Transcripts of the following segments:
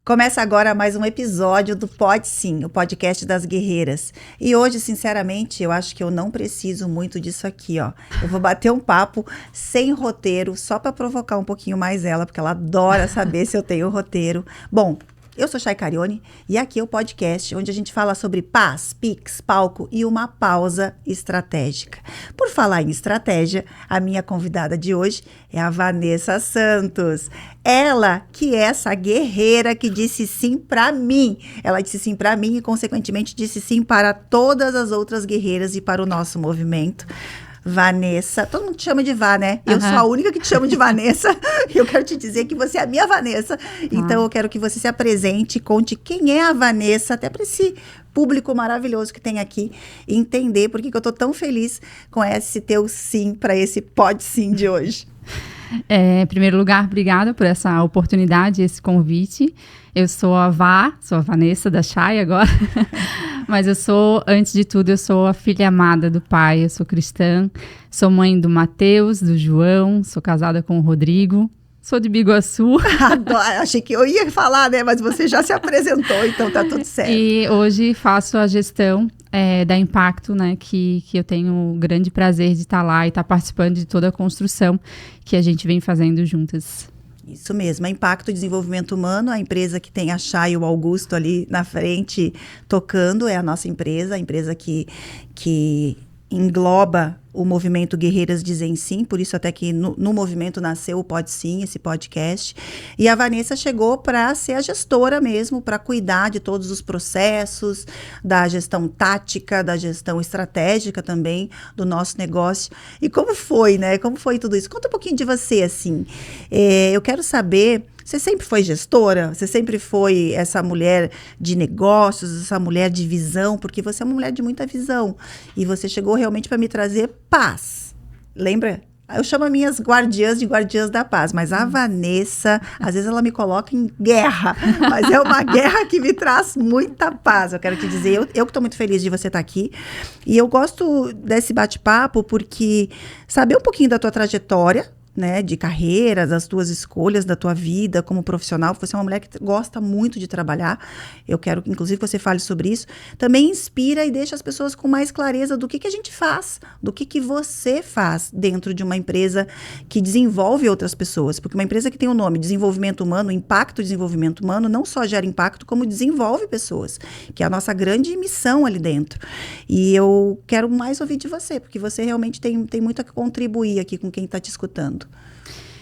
Começa agora mais um episódio do Pode Sim, o podcast das guerreiras. E hoje, sinceramente, eu acho que eu não preciso muito disso aqui, ó. Eu vou bater um papo sem roteiro, só para provocar um pouquinho mais ela, porque ela adora saber se eu tenho roteiro. Bom, eu sou Chay Carione e aqui é o podcast onde a gente fala sobre paz, Pix, palco e uma pausa estratégica. Por falar em estratégia, a minha convidada de hoje é a Vanessa Santos. Ela que é essa guerreira que disse sim para mim. Ela disse sim para mim e, consequentemente, disse sim para todas as outras guerreiras e para o nosso movimento. Vanessa, todo mundo te chama de Vá, né? Eu sou a única que te chamo de Vanessa e eu quero te dizer que você é a minha Vanessa. Então eu quero que você se apresente, conte quem é a Vanessa, até para esse público maravilhoso que tem aqui entender por que eu tô tão feliz com esse teu sim para esse Pode Sim de hoje. Em primeiro lugar, obrigada por essa oportunidade, esse convite. Eu sou a Vanessa da Chay agora, mas antes de tudo, eu sou a filha amada do pai, eu sou cristã, sou mãe do Matheus, do João, sou casada com o Rodrigo, sou de Biguaçu. Adoro, achei que eu ia falar, né, mas você já se apresentou, então tá tudo certo. E hoje faço a gestão da Impacto, né, que eu tenho o grande prazer de estar lá e estar participando de toda a construção que a gente vem fazendo juntas. Isso mesmo, a Impacto Desenvolvimento Humano, a empresa que tem a Chay e o Augusto ali na frente tocando, é a nossa empresa, a empresa que engloba o movimento Guerreiras Dizem Sim, por isso até que no movimento nasceu o Pode Sim, esse podcast. E a Vanessa chegou para ser a gestora mesmo, para cuidar de todos os processos, da gestão tática, da gestão estratégica também do nosso negócio. E como foi, né? Como foi tudo isso? Conta um pouquinho de você, assim. Eu quero saber... Você sempre foi gestora? Você sempre foi essa mulher de negócios, essa mulher de visão? Porque você é uma mulher de muita visão. E você chegou realmente para me trazer paz. Lembra? Eu chamo as minhas guardiãs de guardiãs da paz. Mas a Vanessa, às vezes ela me coloca em guerra. Mas é uma guerra que me traz muita paz. Eu quero te dizer, eu que estou muito feliz de você estar aqui. E eu gosto desse bate-papo porque saber um pouquinho da tua trajetória, né, de carreira, das tuas escolhas, da tua vida como profissional. Você é uma mulher que gosta muito de trabalhar. Eu quero, inclusive, que você fale sobre isso. Também inspira e deixa as pessoas com mais clareza do que a gente faz, do que você faz dentro de uma empresa que desenvolve outras pessoas. Porque uma empresa que tem o nome Desenvolvimento Humano, Impacto Desenvolvimento Humano, não só gera impacto, como desenvolve pessoas, que é a nossa grande missão ali dentro. E eu quero mais ouvir de você, porque você realmente tem muito a contribuir aqui com quem está te escutando.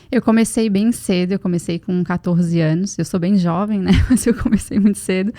Eu comecei bem cedo, eu comecei com 14 anos, eu sou bem jovem, né, mas eu comecei muito cedo,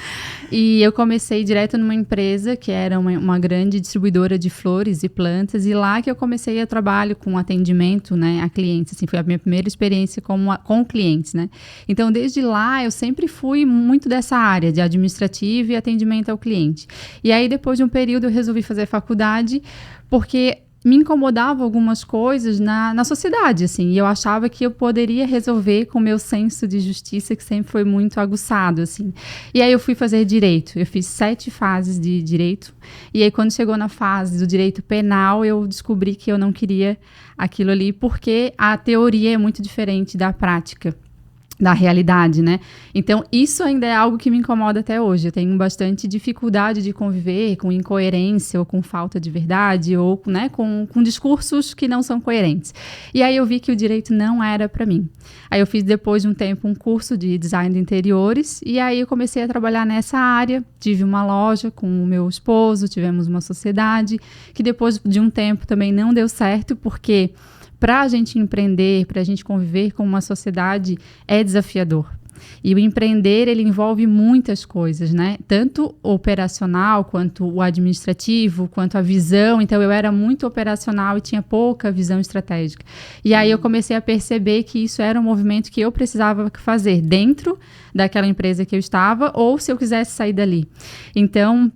e eu comecei direto numa empresa que era uma grande distribuidora de flores e plantas, e lá que eu comecei a trabalho com atendimento, né, a clientes, assim, foi a minha primeira experiência com clientes, né, então desde lá eu sempre fui muito dessa área de administrativo e atendimento ao cliente, e aí depois de um período eu resolvi fazer faculdade, porque me incomodavam algumas coisas na sociedade, assim, e eu achava que eu poderia resolver com o meu senso de justiça, que sempre foi muito aguçado, assim. E aí eu fui fazer direito, eu fiz 7 fases de direito, e aí quando chegou na fase do direito penal, eu descobri que eu não queria aquilo ali, porque a teoria é muito diferente da prática, da realidade, né? Então, isso ainda é algo que me incomoda até hoje. Eu tenho bastante dificuldade de conviver com incoerência ou com falta de verdade ou, né, com discursos que não são coerentes. E aí eu vi que o direito não era para mim. Aí eu fiz depois de um tempo um curso de design de interiores e aí eu comecei a trabalhar nessa área. Tive uma loja com o meu esposo, tivemos uma sociedade que depois de um tempo também não deu certo porque para a gente empreender, para a gente conviver com uma sociedade, é desafiador. E o empreender, ele envolve muitas coisas, né? Tanto o operacional, quanto o administrativo, quanto a visão. Então, eu era muito operacional e tinha pouca visão estratégica. E aí, eu comecei a perceber que isso era um movimento que eu precisava fazer dentro daquela empresa que eu estava, ou se eu quisesse sair dali. Então,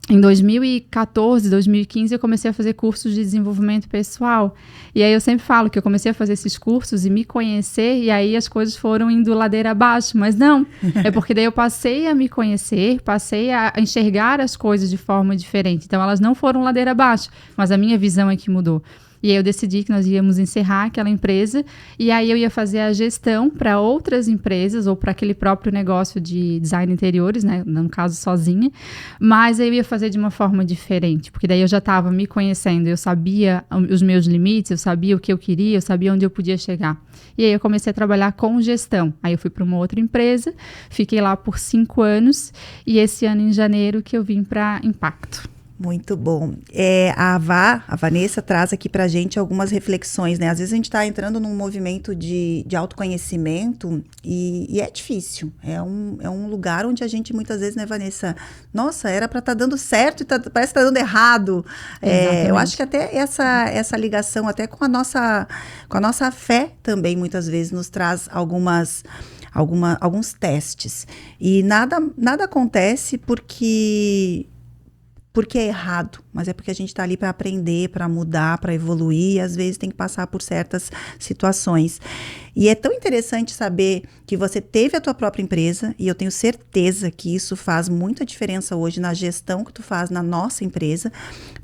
em 2014, 2015, eu comecei a fazer cursos de desenvolvimento pessoal. E aí eu sempre falo que eu comecei a fazer esses cursos e me conhecer, e aí as coisas foram indo ladeira abaixo. Mas não, é porque daí eu passei a me conhecer, passei a enxergar as coisas de forma diferente. Então elas não foram ladeira abaixo, mas a minha visão é que mudou. E aí eu decidi que nós íamos encerrar aquela empresa e aí eu ia fazer a gestão para outras empresas ou para aquele próprio negócio de design de interiores, né? No caso, sozinha. Mas aí eu ia fazer de uma forma diferente, porque daí eu já estava me conhecendo, eu sabia os meus limites, eu sabia o que eu queria, eu sabia onde eu podia chegar. E aí eu comecei a trabalhar com gestão. Aí eu fui para uma outra empresa, fiquei lá por 5 anos e esse ano em janeiro que eu vim para Impacto. Muito bom. A Vanessa traz aqui pra gente algumas reflexões, né? Às vezes a gente tá entrando num movimento de autoconhecimento e é difícil. É um lugar onde a gente muitas vezes, né, Vanessa? Nossa, era pra estar dando certo e parece que tá dando errado. Eu acho que até essa ligação até com a nossa fé também muitas vezes nos traz alguns testes. E nada acontece porque é errado, mas é porque a gente está ali para aprender, para mudar, para evoluir, e às vezes tem que passar por certas situações. E é tão interessante saber que você teve a tua própria empresa, e eu tenho certeza que isso faz muita diferença hoje na gestão que tu faz na nossa empresa,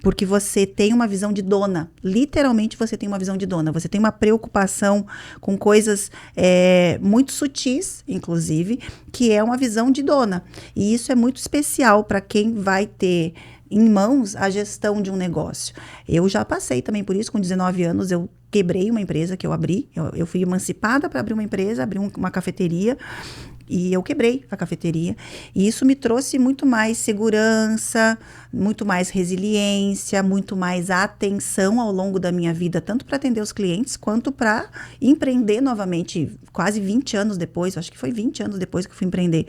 porque você tem uma visão de dona, literalmente você tem uma visão de dona, você tem uma preocupação com coisas muito sutis, inclusive, que é uma visão de dona, e isso é muito especial para quem vai ter em mãos a gestão de um negócio. Eu já passei também por isso, com 19 anos eu quebrei uma empresa que eu abri, eu fui emancipada para abrir uma empresa, abri uma cafeteria, e eu quebrei a cafeteria, e isso me trouxe muito mais segurança, muito mais resiliência, muito mais atenção ao longo da minha vida, tanto para atender os clientes, quanto para empreender novamente, quase 20 anos depois, acho que foi 20 anos depois que eu fui empreender.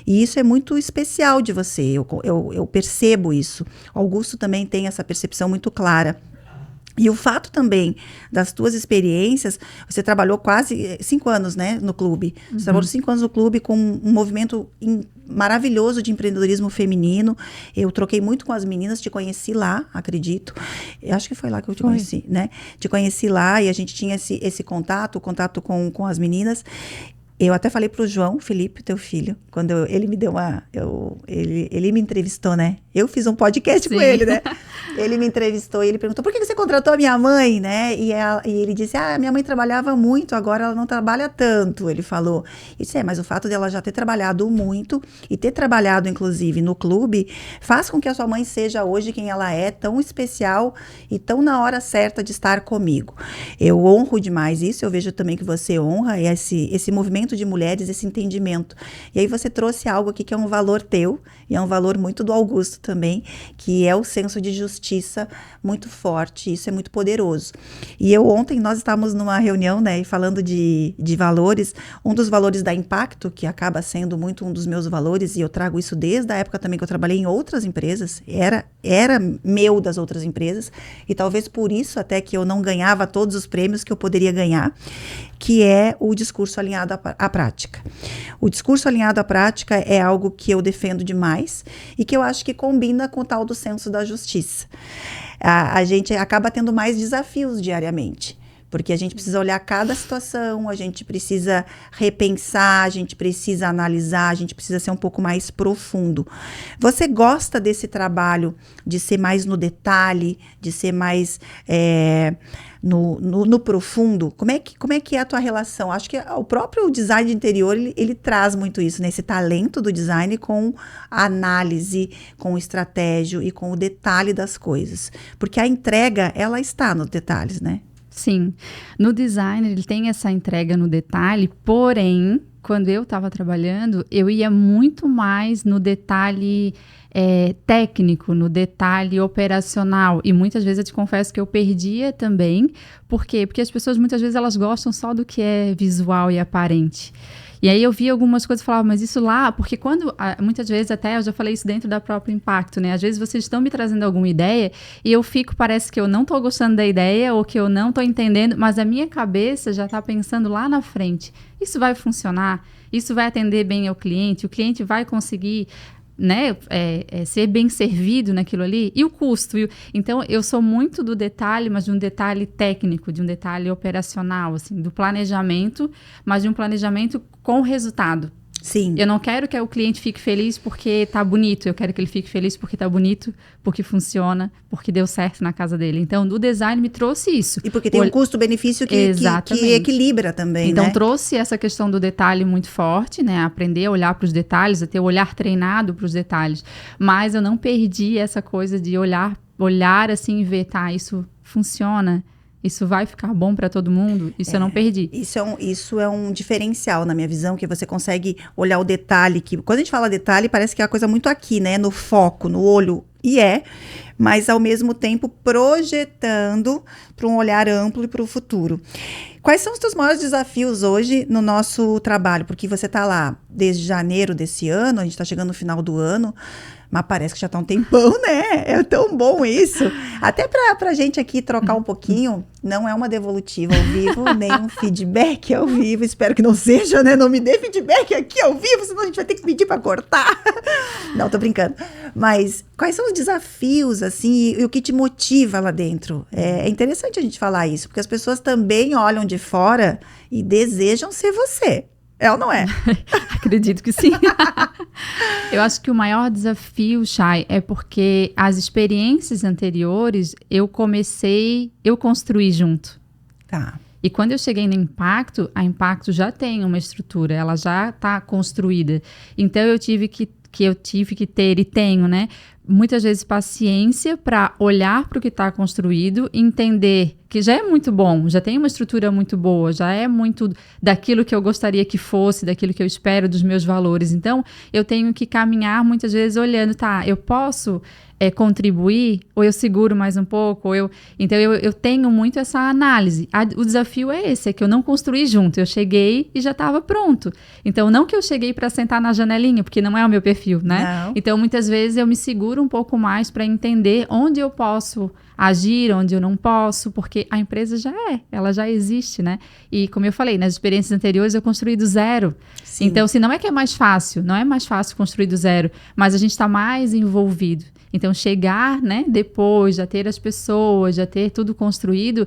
E isso é muito especial de você, eu percebo isso. O Augusto também tem essa percepção muito clara. E o fato também das tuas experiências, você trabalhou quase 5 anos, né, no clube. Você trabalhou 5 anos no clube com um movimento maravilhoso de empreendedorismo feminino. Eu troquei muito com as meninas, te conheci lá, acredito. Eu acho que foi lá que eu te conheci, né? Te conheci lá e a gente tinha esse contato com as meninas. Eu até falei pro João Felipe, teu filho, quando ele me deu ele me entrevistou, né? Eu fiz um podcast com ele, né? Ele me entrevistou e ele perguntou, por que você contratou a minha mãe, né? E ele disse, minha mãe trabalhava muito, agora ela não trabalha tanto, ele falou. Eu disse, mas o fato dela já ter trabalhado muito e ter trabalhado, inclusive, no clube, faz com que a sua mãe seja hoje quem ela é, tão especial e tão na hora certa de estar comigo. Eu honro demais isso, eu vejo também que você honra esse movimento de mulheres, esse entendimento. E aí você trouxe algo aqui que é um valor teu, e é um valor muito do Augusto também, que é o senso de justiça muito forte, isso é muito poderoso. E ontem nós estávamos numa reunião, né, e falando de valores, um dos valores da Impacto, que acaba sendo muito um dos meus valores, e eu trago isso desde a época também que eu trabalhei em outras empresas, era meu das outras empresas, e talvez por isso até que eu não ganhava todos os prêmios que eu poderia ganhar, que é o discurso alinhado à prática. O discurso alinhado à prática é algo que eu defendo demais e que eu acho que combina com o tal do senso da justiça. A gente acaba tendo mais desafios diariamente, porque a gente precisa olhar cada situação, a gente precisa repensar, a gente precisa analisar, a gente precisa ser um pouco mais profundo. Você gosta desse trabalho de ser mais no detalhe, de ser mais no profundo? Como é que é a tua relação? Acho que o próprio design de interior, ele traz muito isso, né? Esse talento do design com a análise, com o estratégia e com o detalhe das coisas. Porque a entrega, ela está nos detalhes, né? Sim, no design ele tem essa entrega no detalhe, porém, quando eu estava trabalhando, eu ia muito mais no detalhe técnico, no detalhe operacional, e muitas vezes eu te confesso que eu perdia também. Por quê? Porque as pessoas muitas vezes elas gostam só do que é visual e aparente. E aí eu via algumas coisas e falava, mas isso lá, porque muitas vezes até eu já falei isso dentro da própria Impacto, né? Às vezes vocês estão me trazendo alguma ideia e eu parece que eu não estou gostando da ideia ou que eu não estou entendendo, mas a minha cabeça já está pensando lá na frente. Isso vai funcionar? Isso vai atender bem ao cliente? O cliente vai conseguir, né, ser bem servido naquilo ali? E o custo? Então, eu sou muito do detalhe, mas de um detalhe técnico, de um detalhe operacional, assim, do planejamento, mas de um planejamento com resultado. Sim. Eu não quero que o cliente fique feliz porque tá bonito. Eu quero que ele fique feliz porque tá bonito, porque funciona, porque deu certo na casa dele. Então, o design me trouxe isso. E porque tem um custo-benefício que equilibra também, então, né? trouxe essa questão do detalhe muito forte, né? Aprender a olhar para os detalhes, a ter o olhar treinado para os detalhes. Mas eu não perdi essa coisa de olhar assim e ver, tá, isso funciona. Isso vai ficar bom para todo mundo? Isso eu não perdi. Isso é um diferencial na minha visão, que você consegue olhar o detalhe. Que quando a gente fala detalhe, parece que é uma coisa muito aqui, né? No foco, no olho. E mas ao mesmo tempo projetando para um olhar amplo e para o futuro. Quais são os teus maiores desafios hoje no nosso trabalho? Porque você está lá desde janeiro desse ano, a gente está chegando no final do ano, mas parece que já está um tempão, né? É tão bom isso. Até para a gente aqui trocar um pouquinho, não é uma devolutiva ao vivo, nem um feedback ao vivo. Espero que não seja, né? Não me dê feedback aqui ao vivo, senão a gente vai ter que pedir para cortar. Não, tô brincando. Mas quais são os desafios, assim, e o que te motiva lá dentro? É interessante a gente falar isso, porque as pessoas também olham de fora e desejam ser você. É ou não é? Acredito que sim. Eu acho que o maior desafio, Chay, é porque as experiências anteriores eu construí junto. Tá. E quando eu cheguei no Impacto, a Impacto já tem uma estrutura, ela já está construída. Então eu tive que ter e tenho, né? Muitas vezes paciência para olhar para o que está construído, entender que já é muito bom, já tem uma estrutura muito boa, já é muito daquilo que eu gostaria que fosse, daquilo que eu espero dos meus valores. Então, eu tenho que caminhar muitas vezes olhando, tá, eu posso contribuir, ou eu seguro mais um pouco, então eu tenho muito essa análise. O desafio é esse, é que eu não construí junto, eu cheguei e já estava pronto. Então, não que eu cheguei para sentar na janelinha, porque não é o meu perfil, né? Não. Então, muitas vezes eu me seguro um pouco mais para entender onde eu posso agir, onde eu não posso, porque a empresa ela já existe, né? E como eu falei, nas experiências anteriores eu construí do zero. Sim. Então, não é que é mais fácil, não é mais fácil construir do zero, mas a gente está mais envolvido. Então, chegar, né, depois, já ter as pessoas, já ter tudo construído,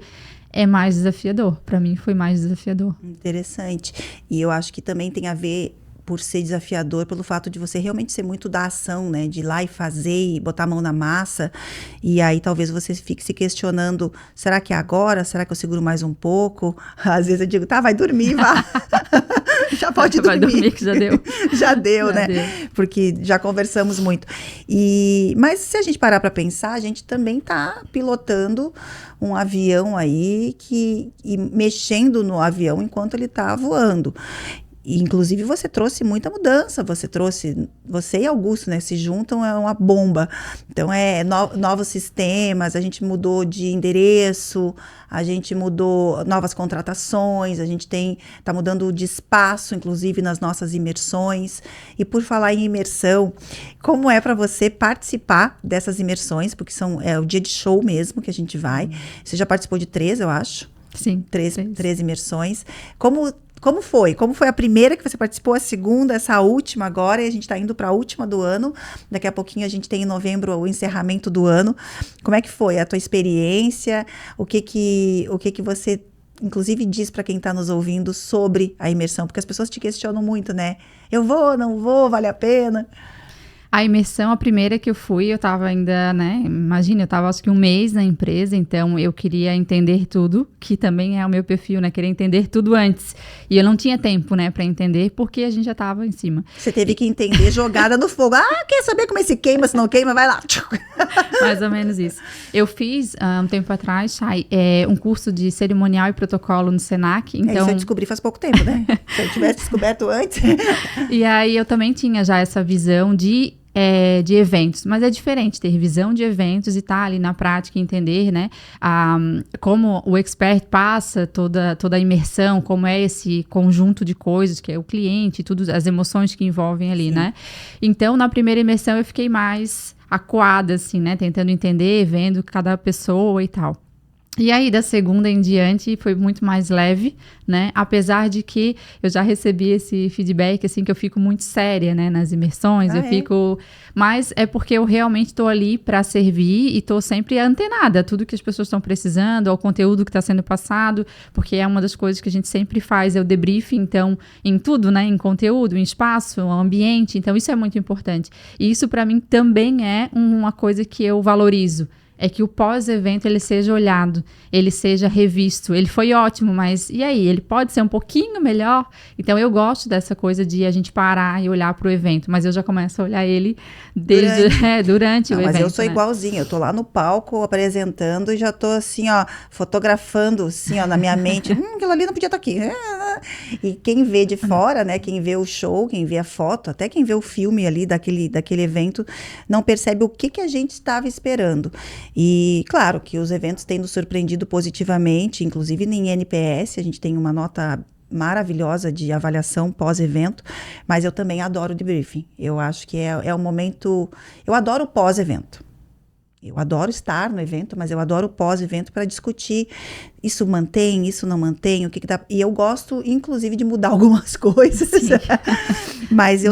é mais desafiador. Para mim, foi mais desafiador. Interessante. E eu acho que também tem a ver, por ser desafiador, pelo fato de você realmente ser muito da ação, né? De ir lá e fazer e botar a mão na massa. E aí talvez você fique se questionando, será que é agora? Será que eu seguro mais um pouco? Às vezes eu digo, tá, vai dormir, vá. Já pode dormir. Vai dormir que já deu. Já deu, né? Porque já conversamos muito. Mas se a gente parar para pensar, a gente também tá pilotando um avião aí e mexendo no avião enquanto ele tá voando. E, inclusive, você trouxe muita mudança, você e Augusto, né, se juntam, é uma bomba. Então, novos sistemas, a gente mudou de endereço, a gente mudou novas contratações, a gente tá mudando de espaço, inclusive, nas nossas imersões. E por falar em imersão, como é para você participar dessas imersões? Porque é o dia de show mesmo que a gente vai. Você já participou de 3, eu acho? Sim. 3 imersões. Como foi? Como foi a primeira que você participou, a segunda, essa última agora, e a gente está indo para a última do ano. Daqui a pouquinho a gente tem em novembro o encerramento do ano. Como é que foi a tua experiência? O que você, inclusive, diz para quem está nos ouvindo sobre a imersão? Porque as pessoas te questionam muito, né? Eu vou, não vou, vale a pena? A imersão, a primeira que eu fui, eu estava ainda, né, imagina, eu estava acho que 1 mês na empresa, então eu queria entender tudo, que também é o meu perfil, né, queria entender tudo antes. E eu não tinha tempo, né, para entender, porque a gente já estava em cima. Você teve que entender jogada no fogo. Quer saber como se queima, se não queima? Vai lá. Mais ou menos isso. Eu fiz, um tempo atrás, um curso de cerimonial e protocolo no Senac, então... Isso eu descobri faz pouco tempo, né? Se eu tivesse descoberto antes... E aí eu também tinha já essa visão de eventos, mas é diferente ter visão de eventos e estar ali na prática e entender, né, como o expert passa toda a imersão, como é esse conjunto de coisas que é o cliente, tudo, as emoções que envolvem ali, né? Então, na primeira imersão eu fiquei mais acuada, assim, né, tentando entender, vendo cada pessoa e tal. E aí, da segunda em diante, foi muito mais leve, né? Apesar de que eu já recebi esse feedback, assim, que eu fico muito séria, né? Nas imersões, eu fico... Mas é porque eu realmente estou ali para servir e estou sempre antenada a tudo que as pessoas estão precisando, ao conteúdo que está sendo passado, porque é uma das coisas que a gente sempre faz, é o debriefing, então, em tudo, né? Em conteúdo, em espaço, ambiente, então isso é muito importante. E isso, para mim, também é uma coisa que eu valorizo. É que o pós-evento ele seja olhado, ele seja revisto. Ele foi ótimo, mas e aí? Ele pode ser um pouquinho melhor? Então, eu gosto dessa coisa de a gente parar e olhar para o evento, mas eu já começo a olhar ele durante o evento. Mas eu sou né? igualzinha, eu tô lá no palco apresentando e já tô assim, ó, fotografando, assim, ó, na minha mente. Aquilo ali não podia estar aqui. E quem vê de fora, né, quem vê o show, quem vê a foto, até quem vê o filme ali daquele evento, não percebe o que a gente estava esperando. E, claro, que os eventos têm nos surpreendido positivamente, inclusive em NPS, a gente tem uma nota maravilhosa de avaliação pós-evento, mas eu também adoro o debriefing. Eu acho que é um momento... Eu adoro o pós-evento. Eu adoro estar no evento, mas eu adoro o pós-evento para discutir isso mantém, isso não mantém, o que dá. E eu gosto, inclusive, de mudar algumas coisas. Mas eu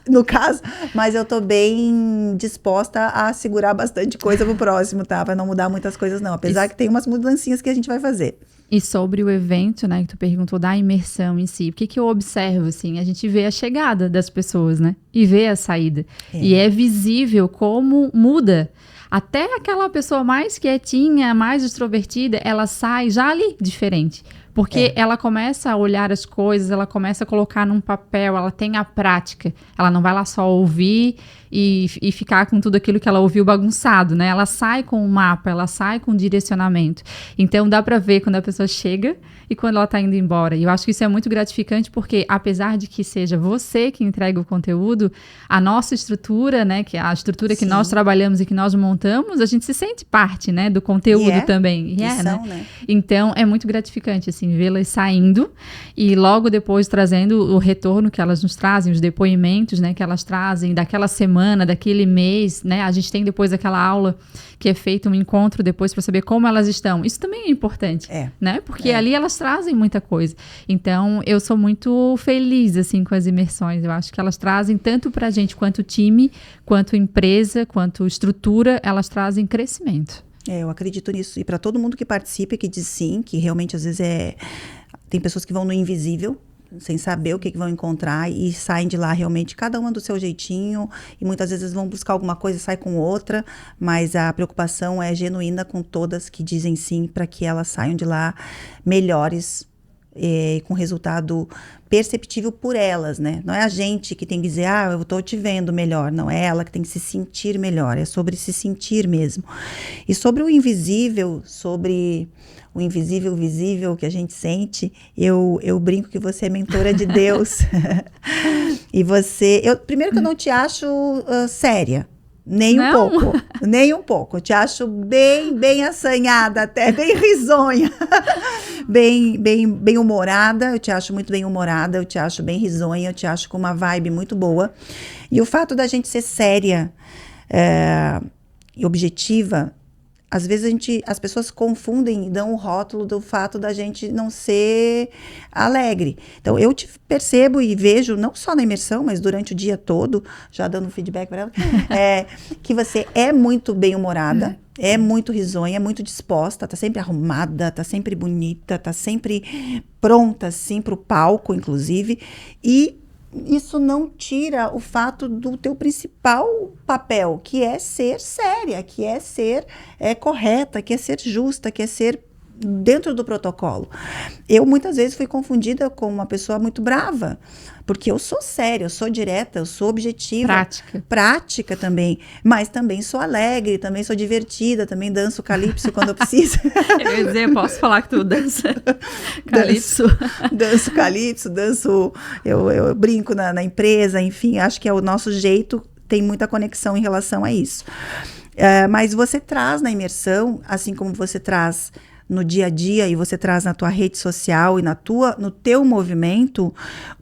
no caso, mas eu tô bem disposta a segurar bastante coisa pro próximo, tá? Para não mudar muitas coisas, não. Apesar que tem umas mudancinhas que a gente vai fazer. E sobre o evento, né, que tu perguntou da imersão em si, o que eu observo, assim, a gente vê a chegada das pessoas, né, e vê a saída. E é visível como muda. Até aquela pessoa mais quietinha, mais extrovertida, ela sai já ali diferente. Porque ela começa a olhar as coisas, ela começa a colocar num papel, ela tem a prática. Ela não vai lá só ouvir e ficar com tudo aquilo que ela ouviu bagunçado, né? Ela sai com um mapa, ela sai com um direcionamento. Então, dá pra ver quando a pessoa chega e quando ela tá indo embora. E eu acho que isso é muito gratificante porque, apesar de que seja você que entrega o conteúdo, a nossa estrutura, né? Que é a estrutura que nós trabalhamos e que nós montamos, a gente se sente parte, né? Do conteúdo também. Né? Então, é muito gratificante, assim, vê-las saindo e logo depois trazendo o retorno que elas nos trazem, os depoimentos, né, que elas trazem daquela semana, daquele mês, né, a gente tem depois aquela aula que é feito um encontro depois para saber como elas estão. Isso também é importante, né, porque ali elas trazem muita coisa. Então, eu sou muito feliz, assim, com as imersões. Eu acho que elas trazem tanto pra gente quanto time, quanto empresa, quanto estrutura, elas trazem crescimento. Eu acredito nisso. E para todo mundo que participa, que diz sim, que realmente às vezes tem pessoas que vão no invisível, sem saber o que vão encontrar e saem de lá realmente, cada uma do seu jeitinho, e muitas vezes vão buscar alguma coisa e sai com outra, mas a preocupação é genuína com todas que dizem sim, para que elas saiam de lá melhores, com resultado perceptível por elas, né? Não é a gente que tem que dizer, eu tô te vendo melhor. Não, é ela que tem que se sentir melhor. É sobre se sentir mesmo. E sobre o invisível, sobre o invisível visível que a gente sente, eu brinco que você é mentora de Deus. E primeiro que eu não te acho séria. Nem um pouco. Eu te acho bem assanhada, até bem risonha, bem humorada. Eu te acho muito bem humorada, eu te acho bem risonha, eu te acho com uma vibe muito boa. E o fato da gente ser séria e objetiva, às vezes as pessoas confundem e dão o rótulo do fato da gente não ser alegre. Então, eu te percebo e vejo, não só na imersão, mas durante o dia todo, já dando feedback para ela, que você é muito bem-humorada, é muito risonha, é muito disposta, tá sempre arrumada, tá sempre bonita, tá sempre pronta, assim, pro palco, inclusive, e isso não tira o fato do teu principal papel, que é ser séria, que é ser correta, que é ser justa, que é ser dentro do protocolo. Eu muitas vezes fui confundida com uma pessoa muito brava, porque eu sou séria, eu sou direta, eu sou objetiva. Prática também, mas também sou alegre, também sou divertida, também danço calypso quando eu preciso. Eu ia dizer, posso falar que tu dança calypso? Danço calypso, eu brinco na empresa, enfim, acho que é o nosso jeito, tem muita conexão em relação a isso. Mas você traz na imersão, assim como você traz no dia a dia e você traz na tua rede social e no teu movimento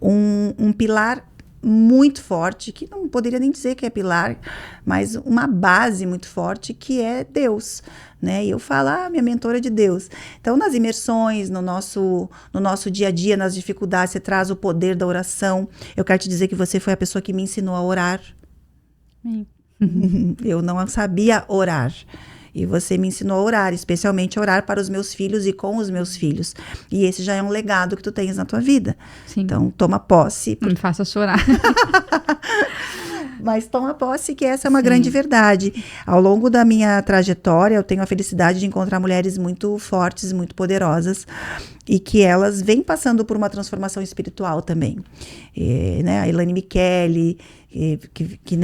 um pilar muito forte, que não poderia nem dizer que é pilar, mas uma base muito forte, que é Deus, né? E eu falo, minha mentora é de Deus. Então, nas imersões, no nosso dia a dia, nas dificuldades, você traz o poder da oração. Eu quero te dizer que você foi a pessoa que me ensinou a orar. Eu não sabia orar. E você me ensinou a orar, especialmente a orar para os meus filhos e com os meus filhos. E esse já é um legado que tu tens na tua vida. Sim. Então, toma posse. Não me faça chorar. Mas toma posse que essa é uma grande verdade. Ao longo da minha trajetória, eu tenho a felicidade de encontrar mulheres muito fortes, muito poderosas, e que elas vêm passando por uma transformação espiritual também. Né, a Elaine Michele, que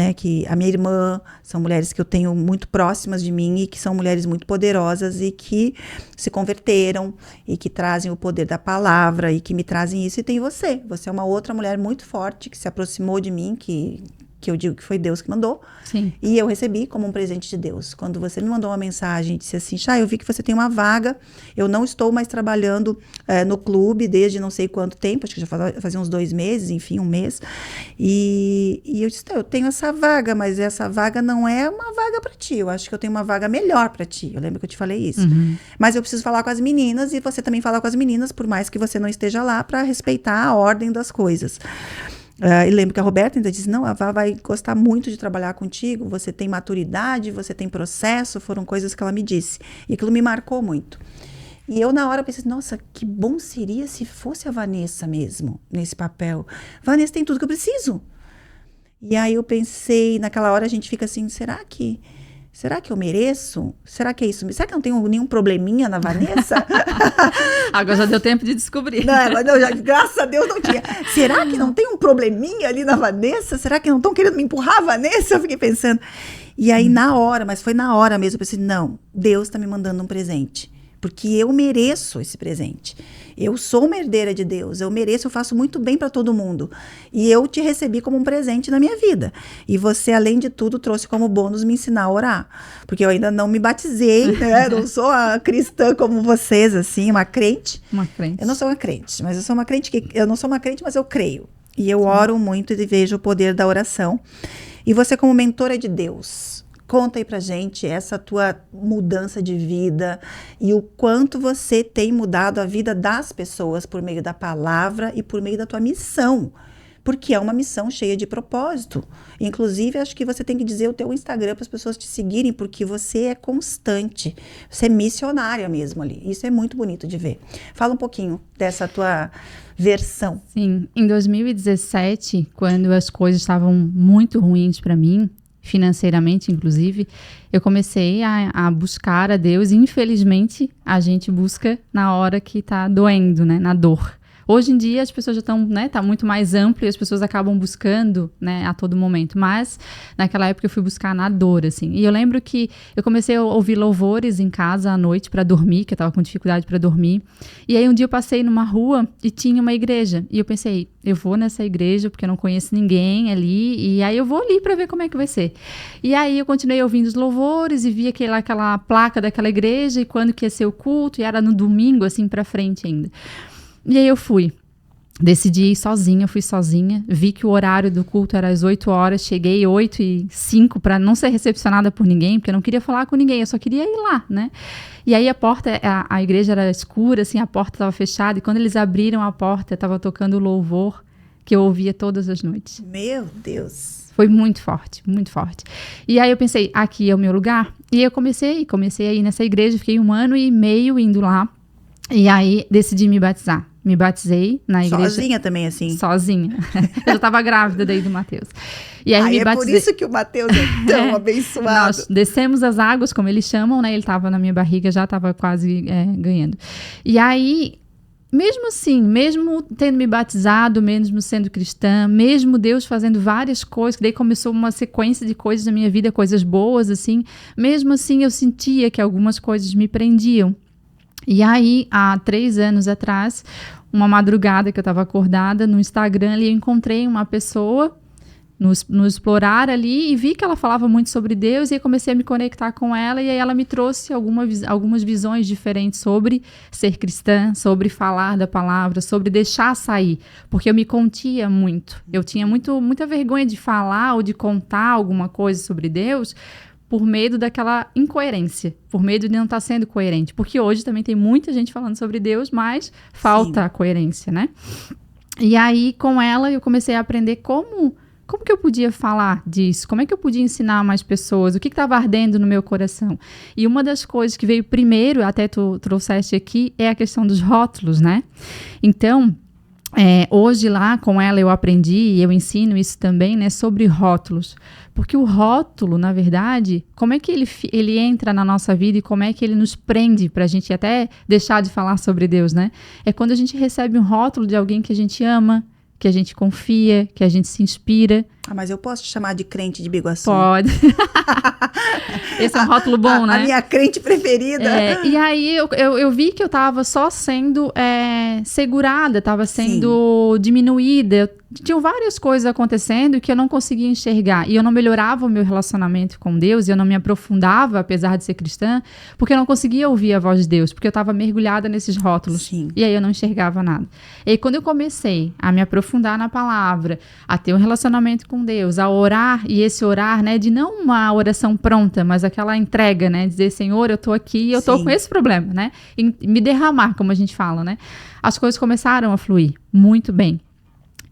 a minha irmã, são mulheres que eu tenho muito próximas de mim e que são mulheres muito poderosas e que se converteram e que trazem o poder da palavra e que me trazem isso. E tem você. Você é uma outra mulher muito forte que se aproximou de mim, que eu digo que foi Deus que mandou. Sim. E eu recebi como um presente de Deus. Quando você me mandou uma mensagem e disse assim, Chay, eu vi que você tem uma vaga, eu não estou mais trabalhando no clube desde não sei quanto tempo, acho que já fazia uns 2 meses, enfim, 1 mês. E eu disse, eu tenho essa vaga, mas essa vaga não é uma vaga para ti, eu acho que eu tenho uma vaga melhor para ti. Eu lembro que eu te falei isso. Mas eu preciso falar com as meninas e você também falar com as meninas, por mais que você não esteja lá, para respeitar a ordem das coisas. E lembro que a Roberta ainda disse, não, a Vá vai gostar muito de trabalhar contigo, você tem maturidade, você tem processo, foram coisas que ela me disse. E aquilo me marcou muito. E eu na hora pensei, nossa, que bom seria se fosse a Vanessa mesmo, nesse papel. Vanessa tem tudo que eu preciso. E aí eu pensei, naquela hora a gente fica assim, será que eu mereço? Será que é isso? Será que eu não tenho nenhum probleminha na Vanessa? Agora já deu tempo de descobrir. Graças a Deus não tinha. Será que não tem um probleminha ali na Vanessa? Será que não estão querendo me empurrar a Vanessa? Eu fiquei pensando. E aí mas foi na hora mesmo, eu pensei, não, Deus está me mandando um presente. Porque eu mereço esse presente. Eu sou uma herdeira de Deus, eu mereço, eu faço muito bem para todo mundo. E eu te recebi como um presente na minha vida. E você, além de tudo, trouxe como bônus me ensinar a orar. Porque eu ainda não me batizei, né? Não sou a cristã como vocês, assim, uma crente. Uma crente. Eu não sou uma crente, mas eu sou uma crente eu não sou uma crente, mas eu creio. E eu oro muito e vejo o poder da oração. E você, como mentora de Deus, conta aí pra gente essa tua mudança de vida e o quanto você tem mudado a vida das pessoas por meio da palavra e por meio da tua missão. Porque é uma missão cheia de propósito. Inclusive, acho que você tem que dizer o teu Instagram para as pessoas te seguirem, porque você é constante. Você é missionária mesmo ali. Isso é muito bonito de ver. Fala um pouquinho dessa tua versão. Sim, em 2017, quando as coisas estavam muito ruins para mim, financeiramente, inclusive, eu comecei a buscar a Deus e, infelizmente, a gente busca na hora que tá doendo, né, na dor. Hoje em dia as pessoas já estão, né, tá muito mais amplo e as pessoas acabam buscando, né, a todo momento. Mas naquela época eu fui buscar na dor, assim. E eu lembro que eu comecei a ouvir louvores em casa à noite para dormir, que eu tava com dificuldade para dormir. E aí um dia eu passei numa rua e tinha uma igreja. E eu pensei, eu vou nessa igreja porque eu não conheço ninguém ali. E aí eu vou ali para ver como é que vai ser. E aí eu continuei ouvindo os louvores e vi aquela placa daquela igreja e quando que ia ser o culto. E era no domingo, assim, para frente ainda. E aí eu fui, decidi ir sozinha, fui sozinha, vi que o horário do culto era às 8 horas, cheguei 8h05 para não ser recepcionada por ninguém, porque eu não queria falar com ninguém, eu só queria ir lá, né? E aí a igreja era escura, assim, a porta estava fechada, e quando eles abriram a porta, estava tocando o louvor que eu ouvia todas as noites. Meu Deus! Foi muito forte, muito forte. E aí eu pensei, aqui é o meu lugar, e eu comecei a ir nessa igreja, fiquei 1 ano e meio indo lá, e aí decidi me batizar. Me batizei na igreja. Sozinha também, assim? Sozinha. Eu já estava grávida daí do Mateus. E aí me batizei. Por isso que o Mateus é tão abençoado. Nós descemos as águas, como eles chamam, né? Ele estava na minha barriga, já estava quase ganhando. E aí, mesmo assim, mesmo tendo me batizado, mesmo sendo cristã, mesmo Deus fazendo várias coisas, que daí começou uma sequência de coisas na minha vida, coisas boas, assim. Mesmo assim, eu sentia que algumas coisas me prendiam. E aí, há 3 anos atrás, uma madrugada que eu estava acordada, no Instagram ali eu encontrei uma pessoa no explorar ali, e vi que ela falava muito sobre Deus, e aí comecei a me conectar com ela, e aí ela me trouxe algumas visões diferentes sobre ser cristã, sobre falar da palavra, sobre deixar sair, porque eu me contia muito. Eu tinha muita vergonha de falar ou de contar alguma coisa sobre Deus, por medo daquela incoerência, por medo de não estar sendo coerente, porque hoje também tem muita gente falando sobre Deus, mas falta a coerência, né? E aí, com ela, eu comecei a aprender como que eu podia falar disso? Como é que eu podia ensinar mais pessoas? O que estava ardendo no meu coração? E uma das coisas que veio primeiro, até tu trouxeste aqui, é a questão dos rótulos, né? Então, hoje lá com ela eu aprendi, e eu ensino isso também, né, sobre rótulos. Porque o rótulo, na verdade, como é que ele entra na nossa vida e como é que ele nos prende para a gente até deixar de falar sobre Deus, né? É quando a gente recebe um rótulo de alguém que a gente ama, que a gente confia, que a gente se inspira. Ah, mas eu posso te chamar de crente de Biguaçu? Pode. Esse é um rótulo bom, né? A minha crente preferida. E aí eu vi que eu estava só sendo segurada, estava sendo diminuída. Tinham várias coisas acontecendo que eu não conseguia enxergar. E eu não melhorava o meu relacionamento com Deus, e eu não me aprofundava, apesar de ser cristã, porque eu não conseguia ouvir a voz de Deus, porque eu estava mergulhada nesses rótulos. Sim. E aí eu não enxergava nada. E aí, quando eu comecei a me aprofundar na palavra, a ter um relacionamento com Deus, a orar, e esse orar, né, de não uma oração pronta, mas aquela entrega, né, dizer, Senhor, eu tô aqui e eu tô com esse problema, né, e me derramar, como a gente fala, né, as coisas começaram a fluir muito bem.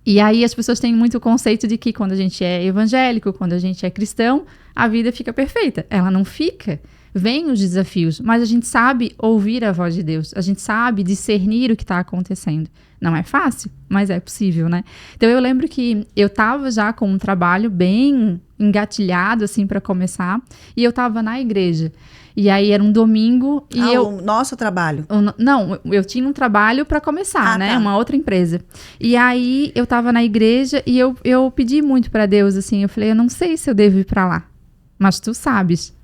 E aí as pessoas têm muito o conceito de que quando a gente é evangélico, quando a gente é cristão, a vida fica perfeita. Ela não fica. Vêm os desafios, mas a gente sabe ouvir a voz de Deus, a gente sabe discernir o que está acontecendo. Não é fácil, mas é possível, né? Então eu lembro que eu estava já com um trabalho bem engatilhado, assim, para começar, e eu estava na igreja. E aí era um domingo e o nosso trabalho? Não, eu tinha um trabalho para começar, né? Tá. Uma outra empresa. E aí eu estava na igreja e eu pedi muito para Deus, assim, eu falei, eu não sei se eu devo ir para lá, mas tu sabes.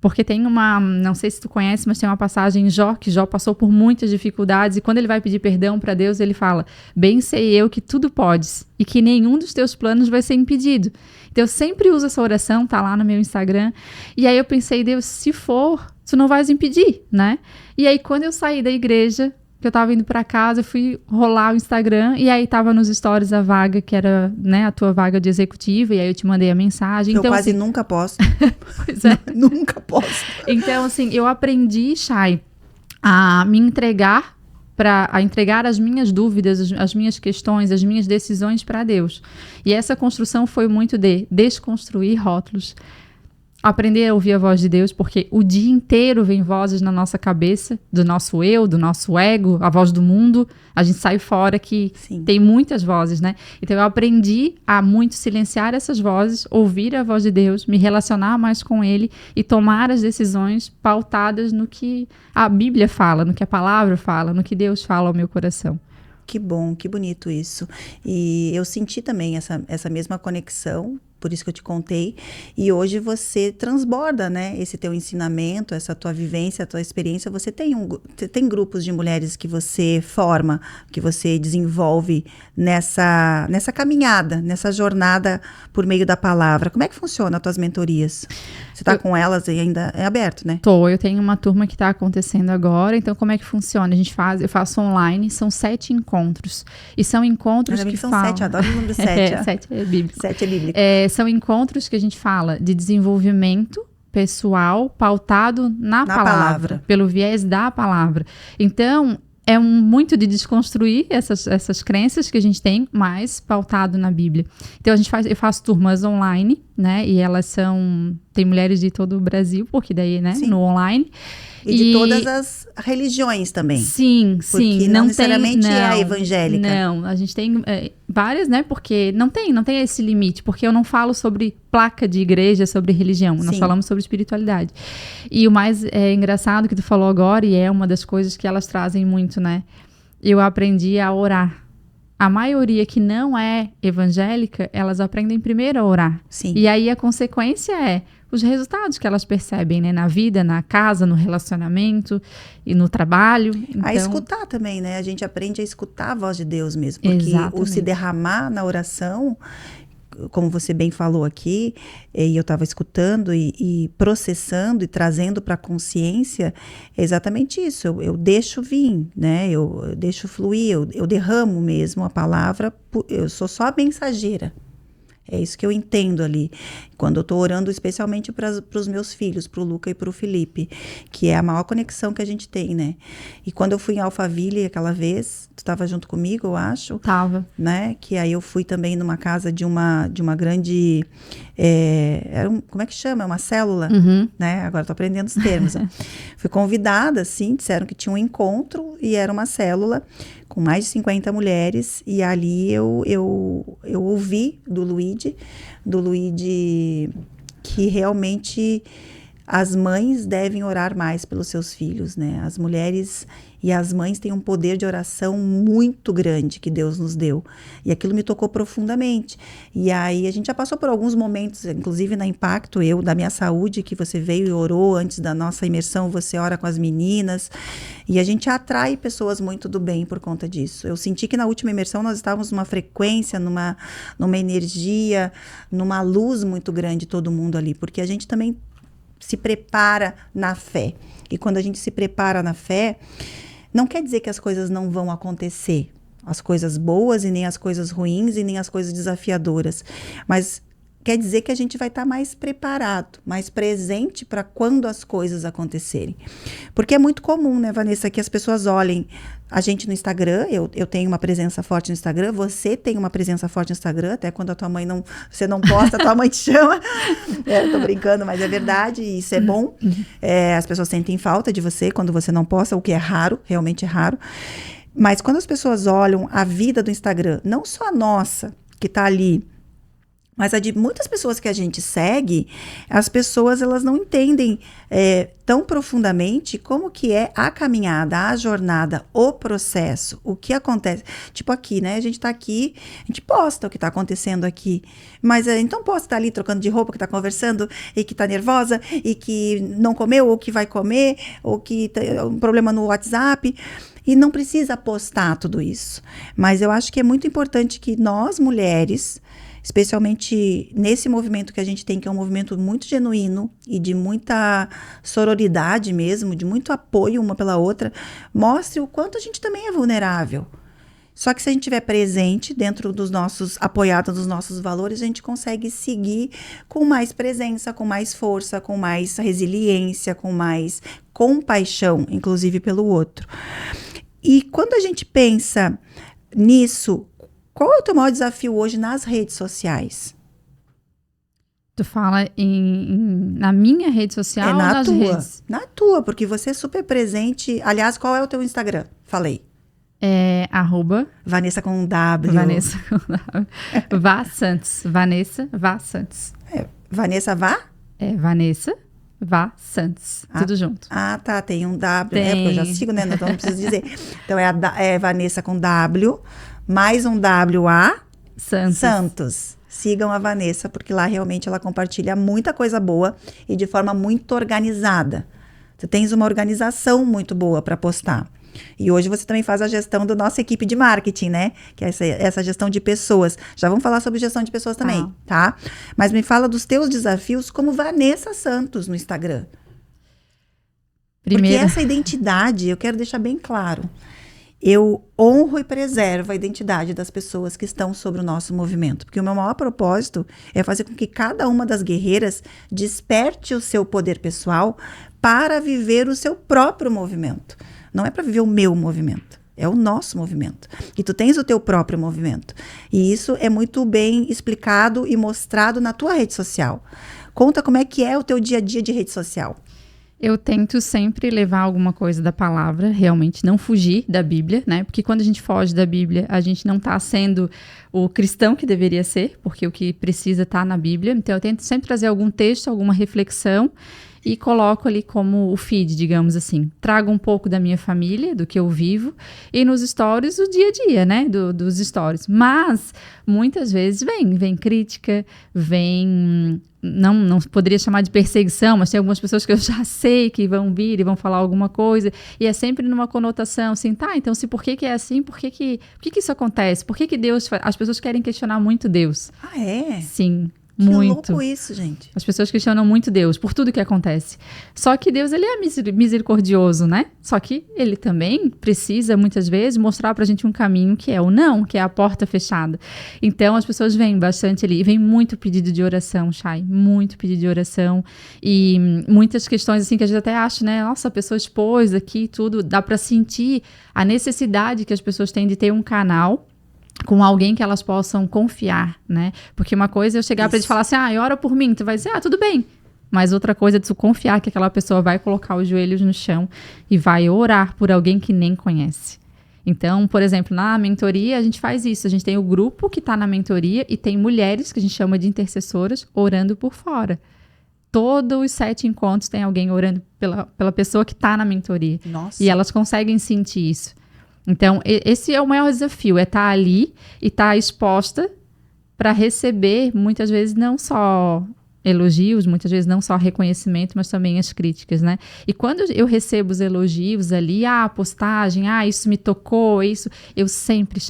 Porque tem não sei se tu conhece, mas tem uma passagem em Jó, que Jó passou por muitas dificuldades, e quando ele vai pedir perdão para Deus, ele fala, bem sei eu que tudo podes, e que nenhum dos teus planos vai ser impedido. Então eu sempre uso essa oração, tá lá no meu Instagram, e aí eu pensei, Deus, se for, tu não vais impedir, né? E aí quando eu saí da igreja, que eu tava indo para casa, eu fui rolar o Instagram, e aí tava nos stories a vaga, que era, né, a tua vaga de executiva, e aí eu te mandei a mensagem. Eu então, quase assim, nunca posto. Pois é. Nunca posto. Então, assim, eu aprendi, Chay, a me entregar, a entregar as minhas dúvidas, as minhas questões, as minhas decisões para Deus. E essa construção foi muito de desconstruir rótulos, aprender a ouvir a voz de Deus, porque o dia inteiro vem vozes na nossa cabeça, do nosso eu, do nosso ego, a voz do mundo. A gente sai fora que tem muitas vozes, né? Então eu aprendi a muito silenciar essas vozes, ouvir a voz de Deus, me relacionar mais com Ele e tomar as decisões pautadas no que a Bíblia fala, no que a palavra fala, no que Deus fala ao meu coração. Que bom, que bonito isso. E eu senti também essa mesma conexão, por isso que eu te contei, e hoje você transborda, né, esse teu ensinamento, essa tua vivência, a tua experiência. Você tem grupos de mulheres que você forma, que você desenvolve nessa caminhada, nessa jornada por meio da palavra. Como é que funciona as tuas mentorias? Você está com elas e ainda é aberto, né? Eu tenho uma turma que está acontecendo agora. Então, como é que funciona? Eu faço online, são 7 encontros. E são encontros que são falam... 7, eu adoro o número 7. 7 é bíblico. 7 é bíblico. São encontros que a gente fala de desenvolvimento pessoal pautado na palavra, pelo viés da palavra. Então, é muito de desconstruir essas crenças que a gente tem, mas pautado na Bíblia. Então, eu faço turmas online, né? E elas tem mulheres de todo o Brasil, porque daí, né? Sim. No online. E de todas as religiões também. Sim, sim. Porque não necessariamente é a evangélica. Não, a gente tem várias, né? Porque não tem esse limite. Porque eu não falo sobre placa de igreja, sobre religião. Sim. Nós falamos sobre espiritualidade. E o mais engraçado que tu falou agora, e é uma das coisas que elas trazem muito, né? Eu aprendi a orar. A maioria que não é evangélica, elas aprendem primeiro a orar. Sim. E aí a consequência é os resultados que elas percebem, né? Na vida, na casa, no relacionamento e no trabalho. Então... A escutar também, né? A gente aprende a escutar a voz de Deus mesmo. Porque Exatamente. o se derramar na oração, como você bem falou aqui, e eu estava escutando e processando e trazendo para a consciência, é exatamente isso. Eu deixo vir, né? Eu deixo fluir, eu derramo mesmo a palavra, eu sou só a mensageira. É isso que eu entendo ali, quando eu estou orando especialmente para os meus filhos, para o Luca e para o Felipe, que é a maior conexão que a gente tem, né? E quando eu fui em Alphaville aquela vez, tu estava junto comigo, eu acho? Tava. Né? Que aí eu fui também numa casa de uma grande, como é que chama? Uma célula, né? Agora estou aprendendo os termos. Fui convidada, assim, disseram que tinha um encontro e era uma célula com mais de 50 mulheres, e ali eu ouvi do Luigi que realmente as mães devem orar mais pelos seus filhos, né? As mulheres e as mães têm um poder de oração muito grande que Deus nos deu. E aquilo me tocou profundamente. E aí a gente já passou por alguns momentos, inclusive na Impacto, da minha saúde, que você veio e orou antes da nossa imersão, você ora com as meninas. E a gente atrai pessoas muito do bem por conta disso. Eu senti que na última imersão nós estávamos numa frequência, numa energia, numa luz muito grande, todo mundo ali. Porque a gente também se prepara na fé. E quando a gente se prepara na fé, não quer dizer que as coisas não vão acontecer. As coisas boas e nem as coisas ruins e nem as coisas desafiadoras. Mas quer dizer que a gente vai estar mais preparado, mais presente para quando as coisas acontecerem. Porque é muito comum, né, Vanessa, que as pessoas olhem a gente no Instagram. Eu tenho uma presença forte no Instagram, você tem uma presença forte no Instagram, até quando a tua mãe você não posta, a tua mãe te chama. Tô brincando, mas é verdade, e isso é bom. As pessoas sentem falta de você quando você não posta, o que é raro, realmente é raro. Mas quando as pessoas olham a vida do Instagram, não só a nossa, que está ali, mas a de muitas pessoas que a gente segue, as pessoas elas não entendem tão profundamente como que é a caminhada, a jornada, o processo, o que acontece. Tipo aqui, né? A gente tá aqui, a gente posta o que tá acontecendo aqui, mas então posta estar ali trocando de roupa, que tá conversando e que tá nervosa e que não comeu ou que vai comer ou que tem um problema no WhatsApp. E não precisa postar tudo isso. Mas eu acho que é muito importante que nós, mulheres, especialmente nesse movimento que a gente tem, que é um movimento muito genuíno e de muita sororidade mesmo, de muito apoio uma pela outra, mostre o quanto a gente também é vulnerável. Só que se a gente estiver presente dentro dos nossos, apoiado nos nossos valores, a gente consegue seguir com mais presença, com mais força, com mais resiliência, com mais compaixão, inclusive pelo outro. E quando a gente pensa nisso, qual é o teu maior desafio hoje nas redes sociais? Tu fala na minha rede social ou nas redes? Na tua, porque você é super presente. Aliás, qual é o teu Instagram? Falei. Vanessa com W. Vanessa com W. Vá Santos. Vanessa Vá Santos. Vanessa Vá? Vanessa Vá Santos. Tudo junto. Ah, tá. Tem um W. Porque eu já sigo, né? Então não preciso dizer. Então é Vanessa com W, mais um W-A Santos. Sigam a Vanessa, porque lá realmente ela compartilha muita coisa boa e de forma muito organizada. Você tens uma organização muito boa para postar. E hoje você também faz a gestão da nossa equipe de marketing, né? Que é essa gestão de pessoas. Já vamos falar sobre gestão de pessoas também, tá? Mas me fala dos teus desafios como Vanessa Santos no Instagram. Porque essa identidade, eu quero deixar bem claro, eu honro e preservo a identidade das pessoas que estão sobre o nosso movimento. Porque o meu maior propósito é fazer com que cada uma das guerreiras desperte o seu poder pessoal para viver o seu próprio movimento. Não é para viver o meu movimento, é o nosso movimento. E tu tens o teu próprio movimento. E isso é muito bem explicado e mostrado na tua rede social. Conta como é que é o teu dia a dia de rede social. Eu tento sempre levar alguma coisa da palavra, realmente, não fugir da Bíblia, né? Porque quando a gente foge da Bíblia, a gente não está sendo o cristão que deveria ser, porque o que precisa está na Bíblia. Então, eu tento sempre trazer algum texto, alguma reflexão, e coloco ali como o feed, digamos assim. Trago um pouco da minha família, do que eu vivo, e nos stories o dia a dia, né, dos stories. Mas, muitas vezes vem crítica, não poderia chamar de perseguição, mas tem algumas pessoas que eu já sei que vão vir e vão falar alguma coisa, e é sempre numa conotação assim, tá, então se por que é assim, por que isso acontece? Por que Deus faz? pessoas querem questionar muito Deus. Ah, é? Sim. Que muito. louco isso, gente. As pessoas questionam muito Deus por tudo que acontece. Só que Deus, ele é misericordioso, né? Só que ele também precisa, muitas vezes, mostrar pra gente um caminho que é o não, que é a porta fechada. Então, as pessoas vêm bastante ali. E vem muito pedido de oração, Chay. Muito pedido de oração. E muitas questões, assim, que a gente até acha, né? Nossa, a pessoa expôs aqui tudo. Dá pra sentir a necessidade que as pessoas têm de ter um canal com alguém que elas possam confiar, né? Porque uma coisa é eu chegar pra te falar assim, ora por mim, tu vai dizer, tudo bem. Mas outra coisa é tu confiar que aquela pessoa vai colocar os joelhos no chão e vai orar por alguém que nem conhece. Então, por exemplo, na mentoria a gente faz isso, a gente tem o grupo que tá na mentoria e tem mulheres, que a gente chama de intercessoras, orando por fora. Todos os 7 encontros tem alguém orando pela pessoa que tá na mentoria. Nossa. E elas conseguem sentir isso. Então, esse é o maior desafio, é estar ali e estar exposta para receber, muitas vezes, não só elogios, muitas vezes não só reconhecimento, mas também as críticas, né? E quando eu recebo os elogios ali, a postagem, isso me tocou, isso, eu sempre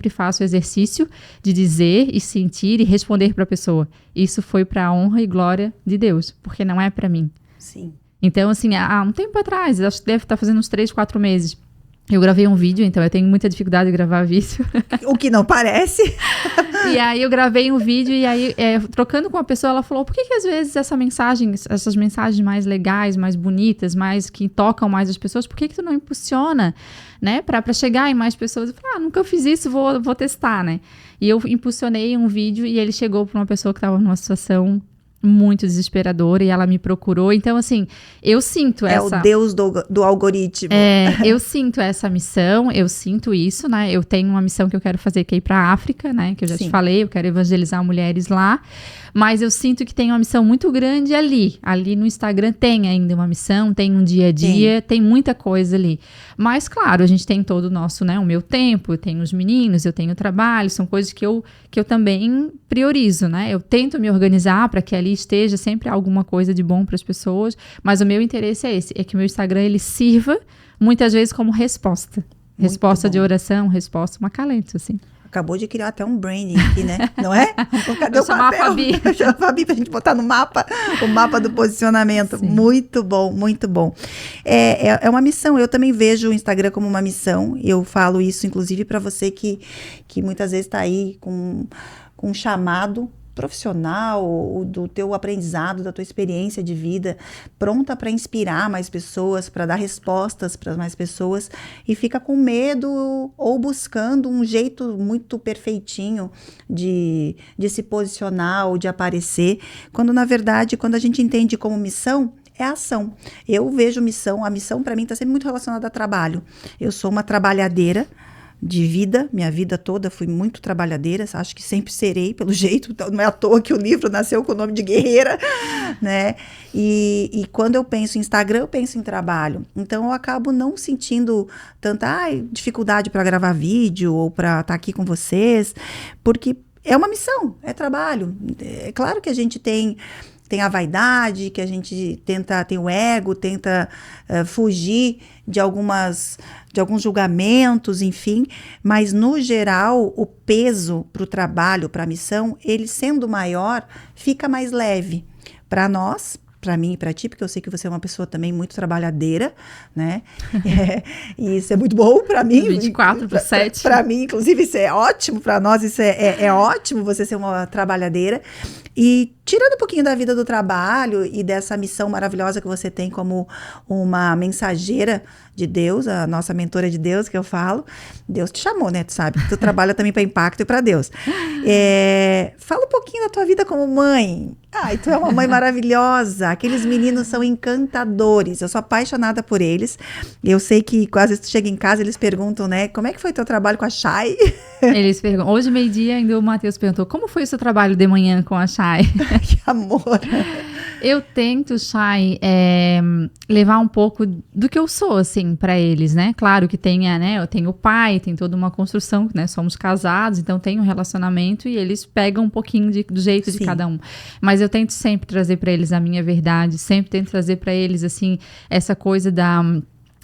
faço o exercício de dizer e sentir e responder para a pessoa. Isso foi para a honra e glória de Deus, porque não é para mim. Sim. Então, assim, há um tempo atrás, acho que deve estar fazendo uns 3, 4 meses, eu gravei um vídeo, então eu tenho muita dificuldade de gravar vídeo. O que não parece. E aí eu gravei um vídeo e aí, trocando com a pessoa, ela falou, por que às vezes essas mensagens mais legais, mais bonitas, mais que tocam mais as pessoas, por que tu não impulsiona, né, pra chegar em mais pessoas? Eu falei, nunca fiz isso, vou testar, né? E eu impulsionei um vídeo e ele chegou pra uma pessoa que estava numa situação muito desesperadora e ela me procurou. Então, assim, eu sinto essa... É o Deus do algoritmo. Eu sinto essa missão, eu sinto isso, né? Eu tenho uma missão que eu quero fazer, que é ir para a África, né? Que eu já te falei, eu quero evangelizar mulheres lá. Mas eu sinto que tem uma missão muito grande ali. Ali no Instagram tem ainda uma missão, tem um dia a dia, tem muita coisa ali. Mas, claro, a gente tem todo o nosso, né? O meu tempo, eu tenho os meninos, eu tenho o trabalho, são coisas que eu também priorizo, né? Eu tento me organizar para que ali esteja sempre alguma coisa de bom para as pessoas, mas o meu interesse é esse, é que o meu Instagram, ele sirva muitas vezes como resposta. Resposta de oração, resposta, um acalento, assim. Acabou de criar até um branding aqui, né? Não é? Cadê o chamar papel? A Fabi. Chama a Fabi pra gente botar no mapa, o mapa do posicionamento. Sim. Muito bom, muito bom. É uma missão, eu também vejo o Instagram como uma missão. Eu falo isso, inclusive, para você que muitas vezes está aí com um chamado profissional, do teu aprendizado, da tua experiência de vida, pronta para inspirar mais pessoas, para dar respostas para mais pessoas, e fica com medo ou buscando um jeito muito perfeitinho de se posicionar ou de aparecer, quando na verdade, quando a gente entende como missão, é ação. Eu vejo a missão para mim está sempre muito relacionada a trabalho. Eu sou uma trabalhadeira de vida, minha vida toda fui muito trabalhadeira, acho que sempre serei, pelo jeito, então não é à toa que o livro nasceu com o nome de guerreira, né? E quando eu penso em Instagram, eu penso em trabalho. Então eu acabo não sentindo tanta dificuldade para gravar vídeo ou para estar aqui com vocês, porque é uma missão, é trabalho. É claro que a gente tem a vaidade, que a gente tem o ego, tenta fugir de alguns julgamentos, enfim, mas no geral o peso para o trabalho, para a missão, ele sendo maior, fica mais leve para nós, para mim e para ti, porque eu sei que você é uma pessoa também muito trabalhadeira, né? E isso é muito bom para mim. 24/7. Para mim, inclusive, isso é ótimo, para nós isso é ótimo, você ser uma trabalhadeira. E tirando um pouquinho da vida do trabalho e dessa missão maravilhosa que você tem como uma mensageira de Deus, a nossa mentora de Deus, que eu falo, Deus te chamou, né? Tu sabe, tu trabalha também para impacto e para Deus. Fala um pouquinho da tua vida como mãe. Ai, tu é uma mãe maravilhosa. Aqueles meninos são encantadores. Eu sou apaixonada por eles. Eu sei que às vezes tu chega em casa, eles perguntam, né? Como é que foi teu trabalho com a Chay? Eles perguntam. Hoje, meio-dia, ainda o Matheus perguntou, como foi o seu trabalho de manhã com a Chay? Que amor! Eu tento, Chay, levar um pouco do que eu sou, assim, para eles, né? Claro que eu tenho o pai, tem toda uma construção, né? Somos casados, então tem um relacionamento e eles pegam um pouquinho do jeito de cada um. Mas eu tento sempre trazer para eles a minha verdade, sempre tento trazer para eles, assim, essa coisa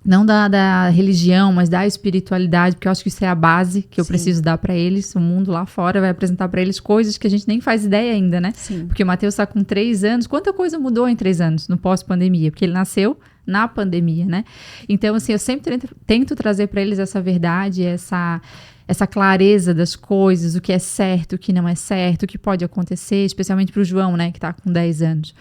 não da religião, mas da espiritualidade, porque eu acho que isso é a base que eu preciso dar para eles. O mundo lá fora vai apresentar para eles coisas que a gente nem faz ideia ainda, né? Sim. Porque o Matheus está com 3 anos. Quanta coisa mudou em 3 anos, no pós-pandemia? Porque ele nasceu na pandemia, né? Então, assim, eu sempre tento trazer para eles essa verdade, essa clareza das coisas, o que é certo, o que não é certo, o que pode acontecer, especialmente para o João, né, que está com 10 anos.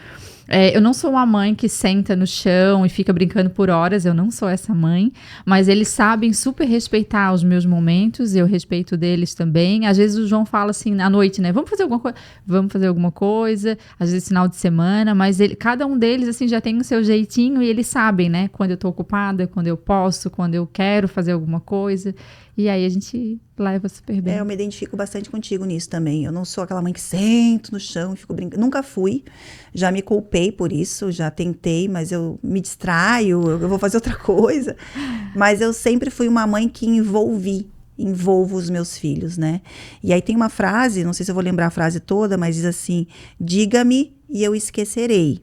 Eu não sou uma mãe que senta no chão e fica brincando por horas, eu não sou essa mãe, mas eles sabem super respeitar os meus momentos, eu respeito deles também. Às vezes o João fala assim, à noite, né, vamos fazer alguma coisa, às vezes final de semana, mas cada um deles, assim, já tem o seu jeitinho e eles sabem, né, quando eu tô ocupada, quando eu posso, quando eu quero fazer alguma coisa, e aí a gente leva super bem. Eu me identifico bastante contigo nisso também. Eu não sou aquela mãe que sento no chão e fico brincando. Nunca fui. Já me culpei por isso, já tentei, mas eu me distraio, eu vou fazer outra coisa. Mas eu sempre fui uma mãe que envolvo os meus filhos, né? E aí tem uma frase, não sei se eu vou lembrar a frase toda, mas diz assim: diga-me e eu esquecerei.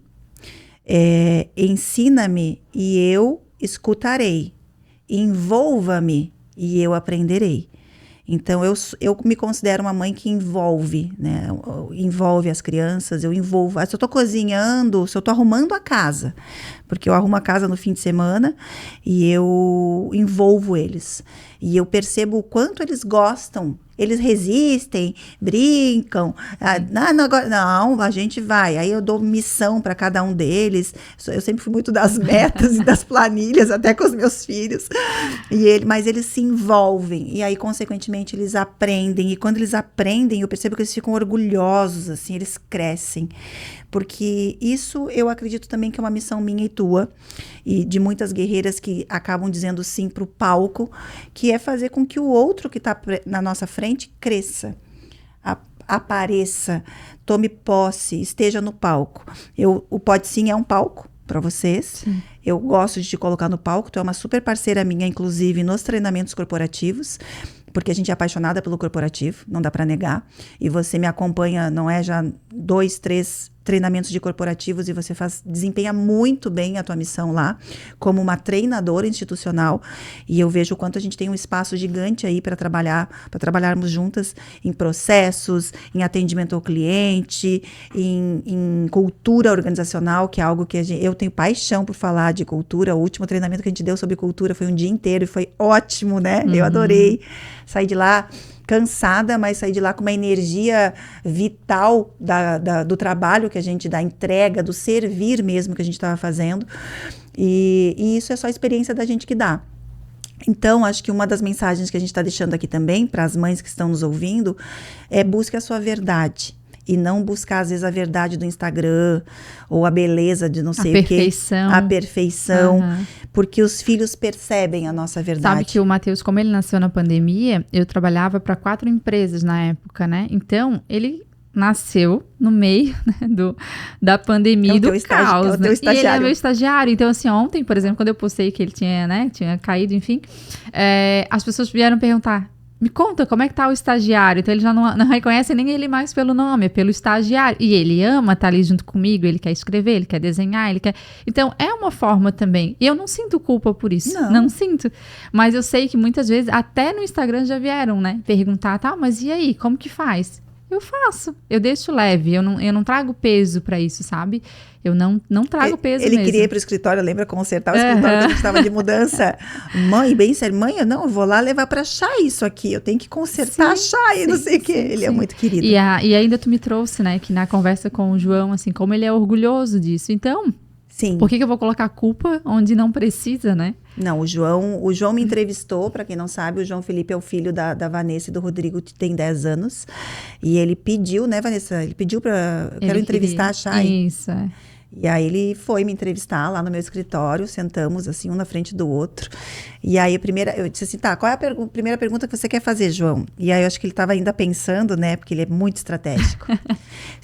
Ensina-me e eu escutarei. Envolva-me e eu aprenderei. Então, eu me considero uma mãe que envolve, né? Envolve as crianças, eu envolvo. Se eu tô cozinhando, se eu tô arrumando a casa, porque eu arrumo a casa no fim de semana e eu envolvo eles. E eu percebo o quanto eles gostam. Eles resistem, brincam. Não, a gente vai. Aí eu dou missão para cada um deles. Eu sempre fui muito das metas e das planilhas, até com os meus filhos. Mas eles se envolvem. E aí, consequentemente, eles aprendem. E quando eles aprendem, eu percebo que eles ficam orgulhosos, assim, eles crescem. Porque isso eu acredito também que é uma missão minha e tua, e de muitas guerreiras que acabam dizendo sim para o palco, que é fazer com que o outro que está na nossa frente cresça, apareça, tome posse, esteja no palco. O Pode Sim é um palco para vocês. Sim. Eu gosto de te colocar no palco, tu é uma super parceira minha, inclusive, nos treinamentos corporativos, porque a gente é apaixonada pelo corporativo, não dá para negar. E você me acompanha, não é já 2, 3 treinamentos de corporativos e você desempenha muito bem a tua missão lá, como uma treinadora institucional. E eu vejo o quanto a gente tem um espaço gigante aí para trabalharmos juntas em processos, em atendimento ao cliente, em cultura organizacional, que é algo que eu tenho paixão por falar de cultura. O último treinamento que a gente deu sobre cultura foi um dia inteiro e foi ótimo, né? Eu adorei. Saí de lá cansada, mas saí de lá com uma energia vital do trabalho que a gente, da entrega, do servir mesmo que a gente estava fazendo. E isso é só a experiência da gente que dá. Então, acho que uma das mensagens que a gente está deixando aqui também, para as mães que estão nos ouvindo, é busque a sua verdade. E não buscar, às vezes, a verdade do Instagram, ou a beleza de não sei o quê. A perfeição. Uhum. Porque os filhos percebem a nossa verdade. Sabe que o Matheus, como ele nasceu na pandemia, eu trabalhava para 4 empresas na época, né? Então, ele nasceu no meio, né, da pandemia, do caos, né? E ele é meu estagiário. Então, assim, ontem, por exemplo, quando eu postei que ele tinha caído, enfim, as pessoas vieram perguntar: me conta, como é que tá o estagiário? Então, ele já não reconhece nem ele mais pelo nome, é pelo estagiário. E ele ama estar ali junto comigo, ele quer escrever, ele quer desenhar, ele quer... Então, é uma forma também. E eu não sinto culpa por isso. Não sinto. Mas eu sei que muitas vezes, até no Instagram já vieram, né? Perguntar, mas e aí, como que faz? Eu faço. Eu deixo leve. Eu não trago peso pra isso, sabe? Eu não trago peso mesmo. Ele queria ir pro escritório, lembra? Consertar o escritório que a gente estava de mudança. Mãe, bem sério, mãe, eu vou lá levar pra achar isso aqui. Eu tenho que consertar, achar e não sei o quê. Ele é muito querido. E ainda tu me trouxe, né? Que na conversa com o João, assim, como ele é orgulhoso disso. Então, sim. Por que eu vou colocar culpa onde não precisa, né? Não, o João me entrevistou, para quem não sabe, o João Felipe é o filho da Vanessa e do Rodrigo, que tem 10 anos. E ele pediu, né, Vanessa? Ele pediu eu quero entrevistar a Chay. Isso, é. E aí ele foi me entrevistar lá no meu escritório, sentamos assim, um na frente do outro. E aí eu disse assim, qual é a primeira pergunta que você quer fazer, João? E aí eu acho que ele estava ainda pensando, né, porque ele é muito estratégico.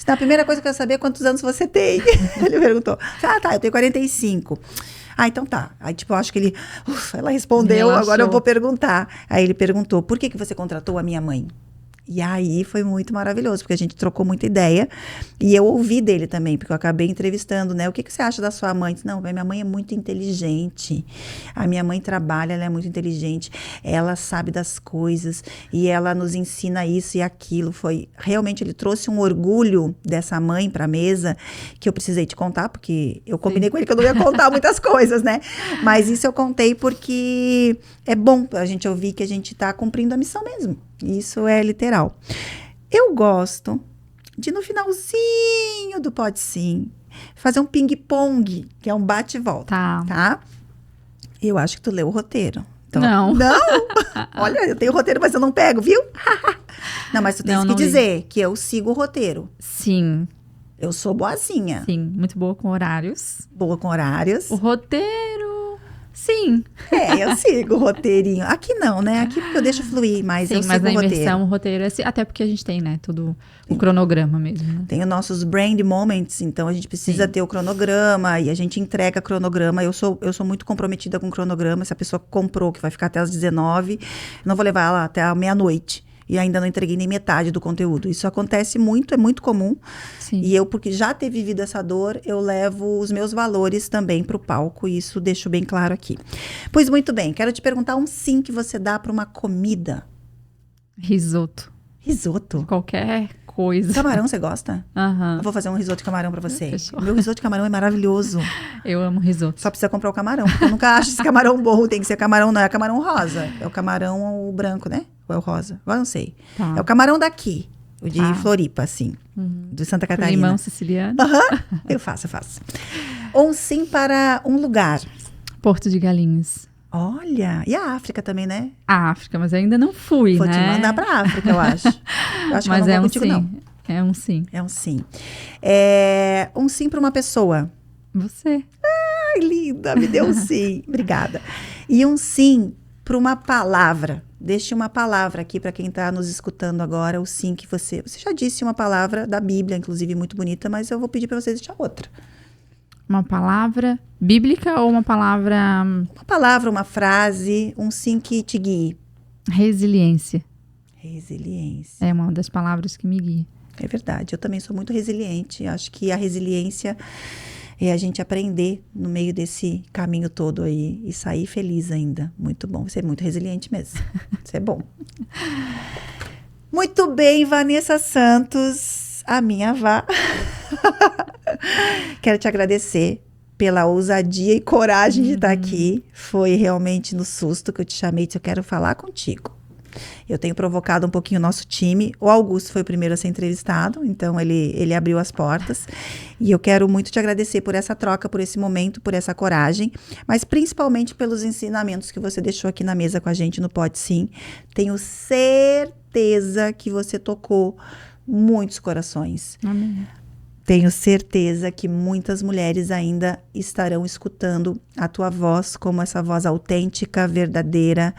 A primeira coisa que eu quero saber é quantos anos você tem. Ele perguntou, eu tenho 45. Então tá. Aí, eu acho que ela respondeu, agora eu vou perguntar. Aí ele perguntou, por que você contratou a minha mãe? E aí foi muito maravilhoso, porque a gente trocou muita ideia. E eu ouvi dele também, porque eu acabei entrevistando, né? O que você acha da sua mãe? Disse, não, minha mãe é muito inteligente. A minha mãe trabalha, ela é muito inteligente. Ela sabe das coisas e ela nos ensina isso e aquilo. Realmente, ele trouxe um orgulho dessa mãe para a mesa que eu precisei te contar, porque eu combinei com ele que eu não ia contar muitas coisas, né? Mas isso eu contei porque é bom a gente ouvir que a gente está cumprindo a missão mesmo. Isso é literal. Eu gosto de, no finalzinho do Pode Sim, fazer um ping-pong, que é um bate e volta, tá? Eu acho que tu leu o roteiro. Então, não. Olha, eu tenho o roteiro, mas eu não pego, viu? Não, mas tu tens que dizer que eu sigo o roteiro. Sim. Eu sou boazinha. Sim, muito boa com horários. Boa com horários. O roteiro, sim. Eu sigo o roteirinho. Aqui não, né? Aqui porque eu deixo fluir, mas eu sigo o roteiro. Sim, mas na imersão o roteiro é assim, até porque a gente tem, né, todo o cronograma mesmo. Né? Tem os nossos brand moments, então a gente precisa ter o cronograma e a gente entrega cronograma. Eu sou muito comprometida com o cronograma. Se a pessoa comprou, que vai ficar até às 19, eu não vou levar ela até a meia-noite. E ainda não entreguei nem metade do conteúdo. Isso acontece muito, é muito comum. Sim. E eu, porque já ter vivido essa dor, eu levo os meus valores também para o palco. E isso deixo bem claro aqui. Pois muito bem, quero te perguntar um sim que você dá para uma comida. Risoto. Risoto? Qualquer coisa. Camarão, você gosta? Aham. Eu vou fazer um risoto de camarão para você. Fechou. Meu risoto de camarão é maravilhoso. Eu amo risoto. Só precisa comprar o camarão, porque eu nunca acho esse camarão bom. Tem que ser camarão, não é camarão rosa. É o camarão o branco, né? Ou é o rosa? Agora não sei. Tá. É o camarão daqui. O de Floripa, assim. De Santa Catarina. Limão siciliano. Eu faço. Um sim para um lugar. Porto de Galinhas. Olha, e a África também, né? A África, mas eu ainda não fui, Vou né? te mandar pra África, eu acho. Eu acho mas que eu não vou um contigo, sim. não. É um sim. É um sim. Um sim para uma pessoa. Você. Ai, linda, me deu um sim. Obrigada. E um sim para uma palavra. Deixe uma palavra aqui para quem está nos escutando agora, o sim que você já disse uma palavra da Bíblia, inclusive muito bonita, mas eu vou pedir para você deixar outra. Uma palavra bíblica ou uma palavra... Uma palavra, uma frase, um sim que te guie. Resiliência. Resiliência. É uma das palavras que me guia. É verdade, eu também sou muito resiliente. Acho que a resiliência é a gente aprender no meio desse caminho todo aí e sair feliz ainda. Muito bom, você é muito resiliente mesmo. Isso é bom. Muito bem, Vanessa Santos, a minha avó. Quero te agradecer pela ousadia e coragem de estar aqui. Foi realmente no susto que eu te chamei e disse, eu quero falar contigo. Eu tenho provocado um pouquinho o nosso time. O Augusto foi o primeiro a ser entrevistado, então ele abriu as portas. E eu quero muito te agradecer por essa troca, por esse momento, por essa coragem, mas principalmente pelos ensinamentos que você deixou aqui na mesa com a gente no Pode Sim. Tenho certeza que você tocou muitos corações. Amém. Tenho certeza que muitas mulheres ainda estarão escutando a tua voz como essa voz autêntica, verdadeira,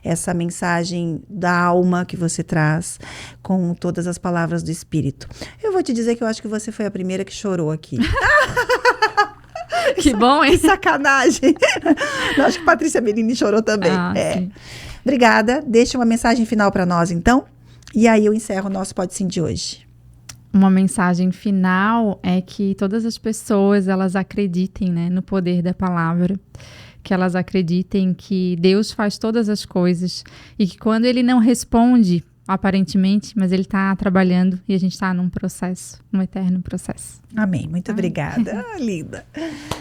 essa mensagem da alma que você traz com todas as palavras do Espírito. Eu vou te dizer que eu acho que você foi a primeira que chorou aqui. Que bom, hein? Que sacanagem. Eu acho que Patrícia Merini chorou também. Sim. Obrigada. Deixa uma mensagem final para nós, então. E aí eu encerro o nosso Pode Sim de hoje. Uma mensagem final é que todas as pessoas, elas acreditem, né, no poder da palavra, que elas acreditem que Deus faz todas as coisas e que quando Ele não responde, aparentemente, mas Ele está trabalhando e a gente está num processo, num eterno processo. Amém. Muito obrigada. Linda.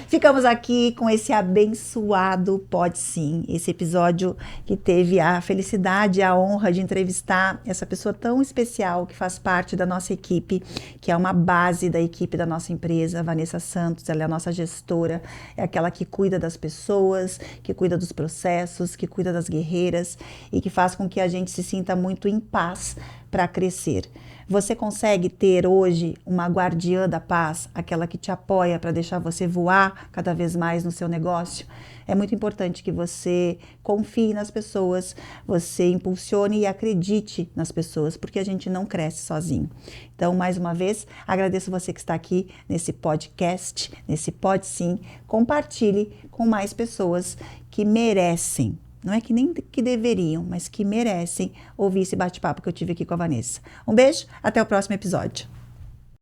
Ficamos aqui com esse abençoado Pode Sim, esse episódio que teve a felicidade e a honra de entrevistar essa pessoa tão especial que faz parte da nossa equipe, que é uma base da equipe da nossa empresa, Vanessa Santos. Ela é a nossa gestora, é aquela que cuida das pessoas, que cuida dos processos, que cuida das guerreiras e que faz com que a gente se sinta muito em paz para crescer. Você consegue ter hoje uma guardiã da paz, aquela que te apoia para deixar você voar cada vez mais no seu negócio? É muito importante que você confie nas pessoas, você impulsione e acredite nas pessoas, porque a gente não cresce sozinho. Então, mais uma vez, agradeço você que está aqui nesse podcast, nesse Pode Sim. Compartilhe com mais pessoas que merecem, Não é que nem que deveriam, mas que merecem ouvir esse bate-papo que eu tive aqui com a Vanessa. Um beijo, até o próximo episódio.